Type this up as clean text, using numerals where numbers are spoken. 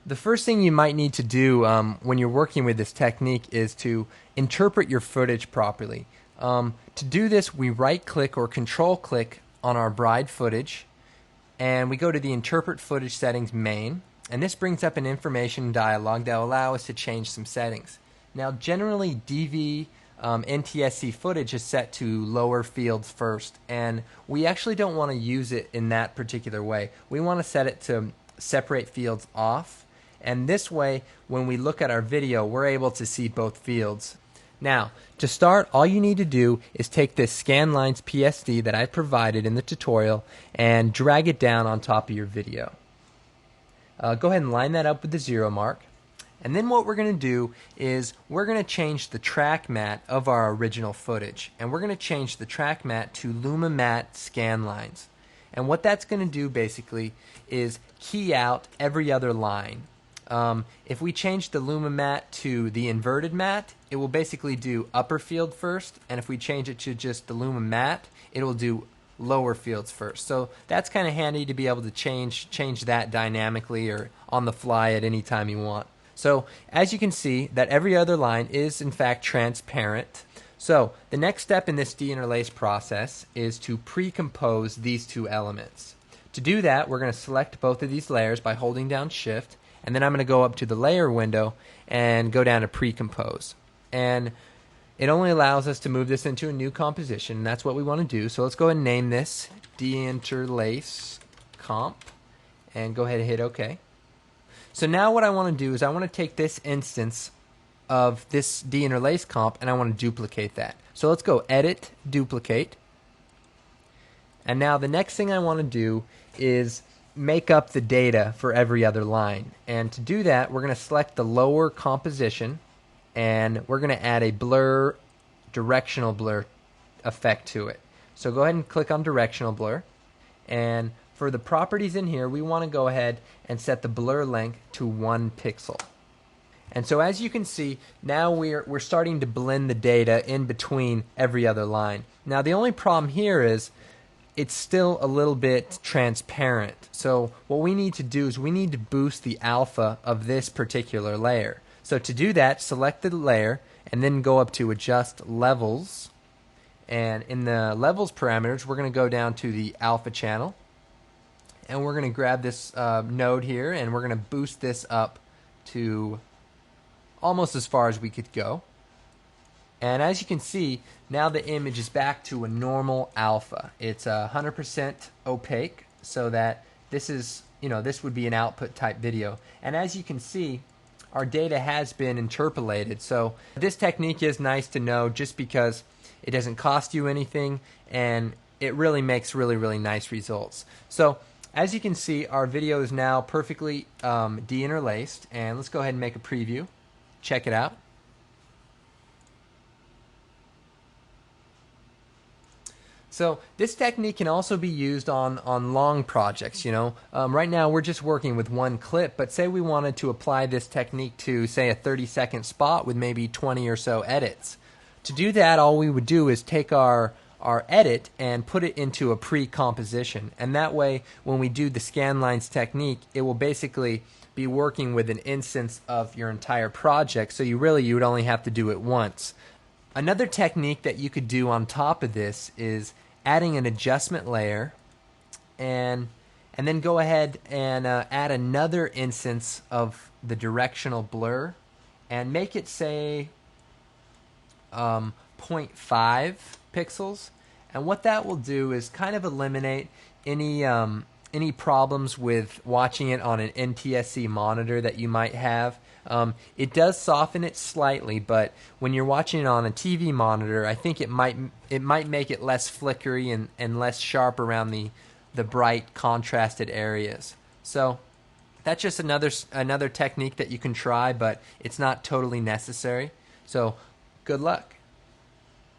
The first thing you might need to do when you're working with this technique is to interpret your footage properly. To do this, we right-click or control-click on our bride footage, and we go to the Interpret Footage Settings main, and this brings up an information dialog that will allow us to change some settings. Now, generally, DV NTSC footage is set to lower fields first, and we actually don't want to use it in that particular way. We want to set it to separate fields off, and this way, when we look at our video, we're able to see both fields. Now, to start, all you need to do is take this ScanLines PSD that I provided in the tutorial and drag it down on top of your video. Go ahead and line that up with the 0 mark. And then what we're going to do is we're going to change the track matte of our original footage. And we're going to change the track matte to LumaMatte ScanLines. And what that's going to do basically is key out every other line. If we change the LumaMatte to the inverted matte, it will basically do upper field first, and if we change it to just the LumaMatte, it will do lower fields first. So that's kind of handy to be able to change that dynamically or on the fly at any time you want. So as you can see, that every other line is in fact transparent. So the next step in this deinterlace process is to pre-compose these two elements. To do that, we're going to select both of these layers by holding down Shift, and then I'm going to go up to the layer window and go down to pre-compose. And it only allows us to move this into a new composition, and that's what we want to do. So let's go ahead and name this deinterlace comp and go ahead and hit OK. So now what I want to do is I want to take this instance of this deinterlace comp and I want to duplicate that. So let's go Edit, Duplicate. And now the next thing I want to do is make up the data for every other line. And to do that, we're going to select the lower composition and we're going to add a blur, directional blur effect to it. So go ahead and click on directional blur, and for the properties in here, we want to go ahead and set the blur length to 1 pixel. And so as you can see, now we're starting to blend the data in between every other line. Now the only problem here is it's still a little bit transparent. So what we need to do is we need to boost the alpha of this particular layer. So to do that, select the layer and then go up to Adjust Levels. And in the Levels parameters, we're going to go down to the alpha channel. And we're going to grab this node here and we're going to boost this up to almost as far as we could go. And as you can see, now the image is back to a normal alpha. It's 100% opaque, so that this is, this would be an output type video. And as you can see, our data has been interpolated. So this technique is nice to know just because it doesn't cost you anything and it really makes really nice results. So as you can see, our video is now perfectly deinterlaced, and let's go ahead and make a preview. Check it out. So this technique can also be used on long projects, Right now we're just working with one clip, but say we wanted to apply this technique to, say, a 30-second spot with maybe 20 or so edits. To do that, all we would do is take our edit and put it into a pre-composition. And that way, when we do the ScanLines technique, it will basically be working with an instance of your entire project, so you would only have to do it once. Another technique that you could do on top of this is adding an adjustment layer and then go ahead and add another instance of the directional blur and make it, say, 0.5 pixels. And what that will do is kind of eliminate any problems with watching it on an NTSC monitor that you might have. It does soften it slightly, but when you're watching it on a TV monitor, I think it might make it less flickery and less sharp around the bright contrasted areas. So that's just another technique that you can try, but it's not totally necessary. So good luck.